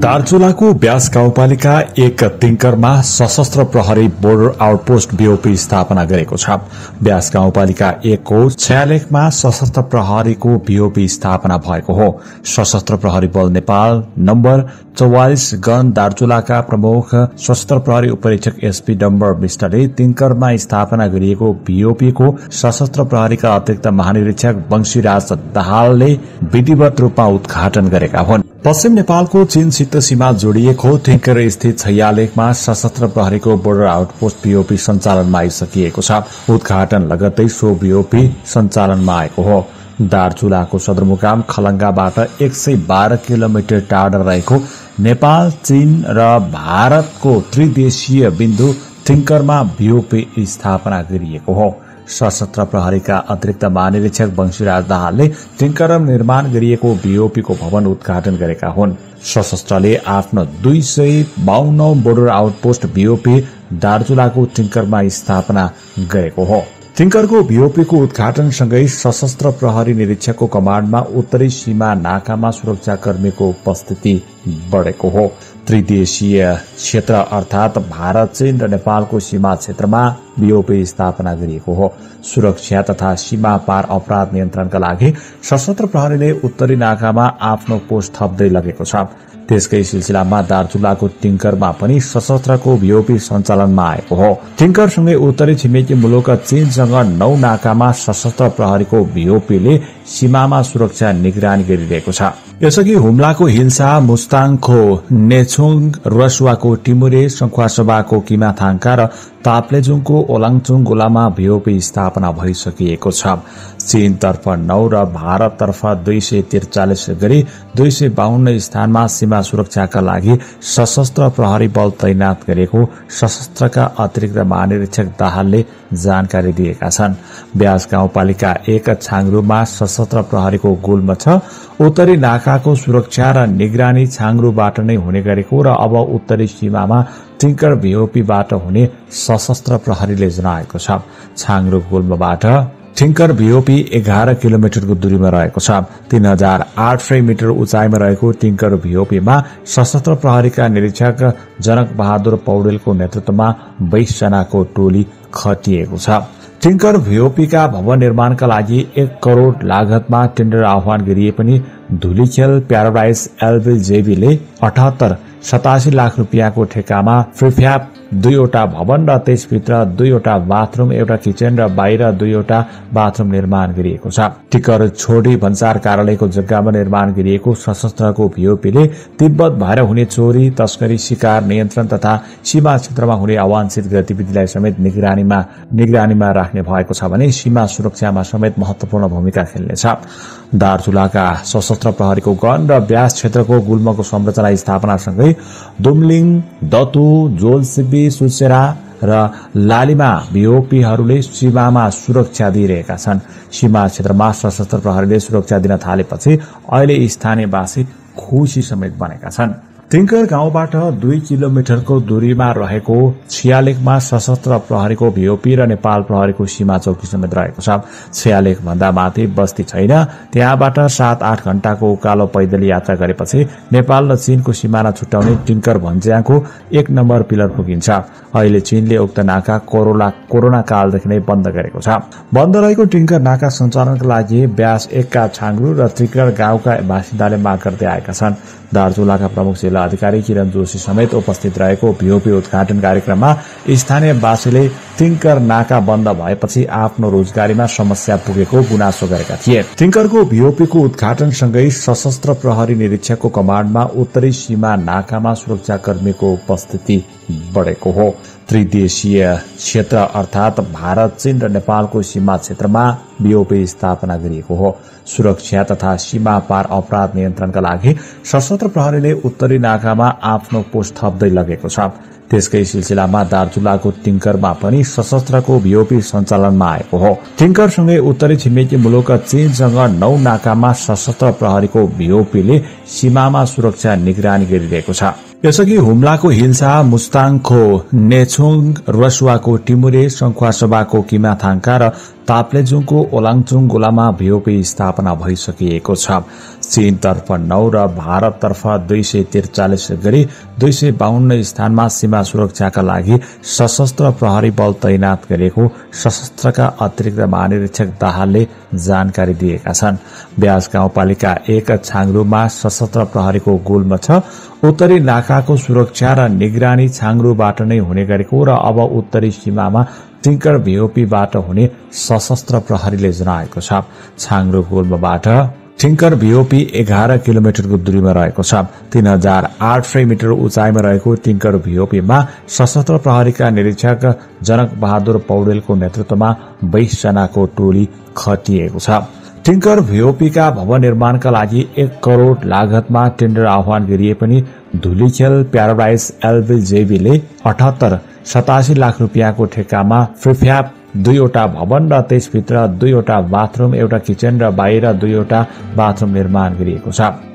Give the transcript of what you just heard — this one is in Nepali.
दार्चुलाको ब्यास गाउँपालिका एक तिङ्करमा सशस्त्र प्रहरी बोर्डर आउटपोस्ट बीओपी स्थापना गरेको छ। ब्यास गाउँपालिका 1 को छयालेखमा सशस्त्र प्रहरीको बीओपी स्थापना भएको हो। सशस्त्र प्रहरी बल नेपाल नम्बर 44 गण दार्चुलाका प्रमुख सशस्त्र प्रहरी उपरीक्षक एसपी डम्बर विष्टले तिङ्करमा स्थापना गरिएको बीओपी को सशस्त्र प्रहरीका अतिरिक्त महानिरीक्षक वंशीराज दाहालले विधिवत रूपमा उद्घाटन गरेका हुन्। पश्चिम नेपालको चीनसित सीमा जोडिएको तिङ्कर स्थित छयालेखमा सशस्त्र प्रहरीको बोर्डर आउटपोस्ट बीओपी सञ्चालनमा आइसकिएको छ। उद्घाटन लगत्तै सो बीओपी सञ्चालनमा आएको हो। दार्चुलाको सदरमुकाम खलंगाबाट 112 किलोमिटर टाढा रहेको नेपाल, चीन र भारतको त्रिदेशीय बिन्दु तिङ्करमा बीओपी स्थापना गरिएको हो। सशस्त्र प्रहरीका अतिरिक्त महानिरीक्षक वंशीराज दाहालले तिङ्करमा निर्माण गरिएको बीओपी को भवन उद्घाटन गरेका हुन्। सशस्त्रले आफ्नो 252 बोर्डर आउटपोस्ट बीओपी दार्चुलाको तिङ्करमा स्थापना गरेको हो। तिङ्करको बीओपी को उद्घाटनसँगै सशस्त्र प्रहरी निरीक्षकको कमाण्डमा उत्तरी सीमा नाकामा सुरक्षाकर्मीको उपस्थिति बढेको हो। त्रिदेशीय क्षेत्र अर्थात भारत, चीन र नेपालको सीमा क्षेत्रमा बीओपी स्थापना गरिएको हो। सुरक्षा तथा सीमा पार अपराध नियन्त्रणका लागि सशस्त्र प्रहरीले उत्तरी नाकामा आफ्नो पोस्ट थप्दै लगेको छ। त्यसकै सिलसिलामा दार्चुलाको तिङ्करमा पनि सशस्त्रको बीओपी सञ्चालनमा आएको हो। तिङ्करसँगै उत्तरी छिमेकी मुलुक चीनसँग 9 नाकामा सशस्त्र प्रहरीको बीओपीले सीमामा सुरक्षा निगरानी गरिरहेको छ। यसअघि हुम्लाको हिल्सा, मुस्ताङको नेछुङ, रसुवाको टिमुरे, संखुवासभाको किमाथाङका र ताप्लेजुङको ओलाङचुङ गोलामा बीओपी स्थापना भइसकिएको छ। चीनतर्फ 9 र भारततर्फ 243 गरी 252 स्थानमा सीमा सुरक्षाका लागि सशस्त्र प्रहरी बल तैनात गरेको सशस्त्रका अतिरिक्त महानिरीक्षक दाहालले जानकारी दिएका छन्। ब्यास गाउँपालिका 1 छाङरुमा सशस्त्र प्रहरीको गुल्म छ। उत्तरी नाकाको सुरक्षा र निगरानी छाङरुबाट नै हुने गरेको र अब उत्तरी सीमामा तिङ्कर बीओपीबाट हुने सशस्त्र प्रहरीले जनाएको छ। छाङरु गुल्मबाट तिङ्कर बीओपी 11 किलोमिटरको दूरीमा रहेको छ। 3800 मिटर उचाइमा रहेको तिङ्कर बीओपीमा सशस्त्र प्रहरीका निरीक्षक जनक बहादुर पौडेलको नेतृत्वमा 20 जनाको टोली खटिएको छ। तिङ्कर बीओपीका भवन निर्माणका लागि 1 करोड़ लागतमा टेन्डर आह्वान गरिए पनि धुलीखेल प्याराडाइज एलबीजेबीले 87 लाख रुपियाँको ठेकामा प्रिफ्याब 2वटा भवन र त्यसभित्र 2वटा बाथरूम, एउटा किचन र बाहिर 2वटा बाथरूम निर्माण गरिएको छ। टिकर छोडी भन्सार कार्यालयको जग्गामा निर्माण गरिएको सशस्त्रको बीओपीले तिब्बत भएर हुने चोरी, तस्करी, शिकार नियन्त्रण तथा सीमा क्षेत्रमा हुने अवांछित गतिविधिलाई समेत निगरानीमा राख्ने भएको छ भने सीमा सुरक्षामा समेत महत्वपूर्ण भूमिका खेल्नेछ। दार्चुलाका सशस्त्र प्रहरीको गण र ब्यास क्षेत्रको गुल्मको संरचना स्थापनासँगै दुमलिङ, दतु, जोलसिबी, सुसेरा र लालीमा बीओपीहरूले सीमामा सुरक्षा दिइरहेका छन्। सीमा क्षेत्रमा सशस्त्र प्रहरीले सुरक्षा दिन थालेपछि अहिले स्थानीयवासी खुशी समेत बनेका छन्। तिङ्कर गाउँबाट 2 किलोमिटरको दूरीमा रहेको छयालेखमा सशस्त्र प्रहरीको बीओपी र नेपाल प्रहरीको सीमा चौकी समेत रहेको छ। छयालेख भन्दा माथि बस्ती छैन। त्यहाँबाट 7-8 घण्टाको उकालो पैदल यात्रा गरेपछि नेपाल र चीनको सीमाना छुट्याउने तिङ्कर भन्ज्याङको 1 नम्बर पिलर पुगिन्छ। अहिले चीनले उक्त नाका कोरोना कालदेखि नै बन्द गरेको छ। बन्द रहेको तिङ्कर नाका सञ्चालनका लागि ब्यास 1 का छाङरु र तिङ्कर गाउँका बासिन्दाले माग गर्दै आएका छन्। दार्चुलाका प्रमुख जिल्ला अधिकारी किरण जोशी समेत उपस्थित रहेको बीओपी उद्घाटन कार्यक्रममा स्थानीयवासीले तिङ्कर नाका बन्द भएपछि आफ्नो रोजगारीमा समस्या पुगेको गुनासो गरेका थिए। तिङ्करको बीओपी को उद्घाटनसँगै सशस्त्र प्रहरी निरीक्षकको कमाण्डमा उत्तरी सीमा नाकामा सुरक्षाकर्मीको उपस्थिति बढेको हो। त्रिदेशीय क्षेत्र अर्थात भारत, चीन र नेपालको सीमा क्षेत्रमा बीओपी स्थापना गरिएको हो। सुरक्षा तथा सीमा पार अपराध नियन्त्रणका लागि सशस्त्र प्रहरीले उत्तरी नाकामा आफ्नो पोस्ट थप्दै लगेको छ। त्यसकै सिलसिलामा दार्चुलाको तिङ्करमा पनि सशस्त्रको बीओपी सञ्चालनमा आएको हो। तिङ्करसँगै उत्तरी छिमेकी मुलुक चीनसँग 9 नाकामा सशस्त्र प्रहरीको बीओपीले सीमामा सुरक्षा निगरानी गरिरहेको छ। यसअघि हुम्लाको हिल्सा, मुस्ताङको नेछुङ, रसुवाको टिमुरे, संखुवासभाको किमाथाङका र ताप्लेजुङको ओलाङचुङ गोलामा भीओपी स्थापना भइसकिएको छ। चीनतर्फ 9 र भारततर्फ 243 गरी 252 स्थानमा सीमा सुरक्षाका लागि सशस्त्र प्रहरी बल तैनात गरेको सशस्त्रका अतिरिक्त महानिरीक्षक दाहालले जानकारी दिएका छन्। ब्यास गाउँपालिका 1 छाङरुमा सशस्त्र प्रहरीको गुल्म छ। उत्तरी नाकाको सुरक्षा र निगरानी छाङरुबाट नै हुने गरेको र अब उत्तरी सीमामा टिंकर भीओपीबाट हुने सशस्त्र प्रहरीले जनाएको छ। छाङरु गुल्मबाट टिंकर भीओपी 11 किलोमिटरको दूरीमा रहेको छ। 3008 मिटर उचाइमा रहेको टिंकर भीओपीमा सशस्त्र प्रहरीका निरीक्षक जनक बहादुर पौडेलको नेतृत्वमा 20 जनाको टोली खटिएको छ। टिंकर भीओपीका भवन निर्माणका लागि 1 करोड़ लागतमा टेन्डर आह्वान गरिए पनि धुलीखेल प्याराडाइज एलबीजेबीले 87 लाख रुपियाँको ठेक्कामा प्रिफ्याब 2 वटा भवन र त्यसभित्र 2 वटा बाथरूम, एउटा किचन र बाहिर 2 वटा बाथरूम निर्माण गरिएको छ।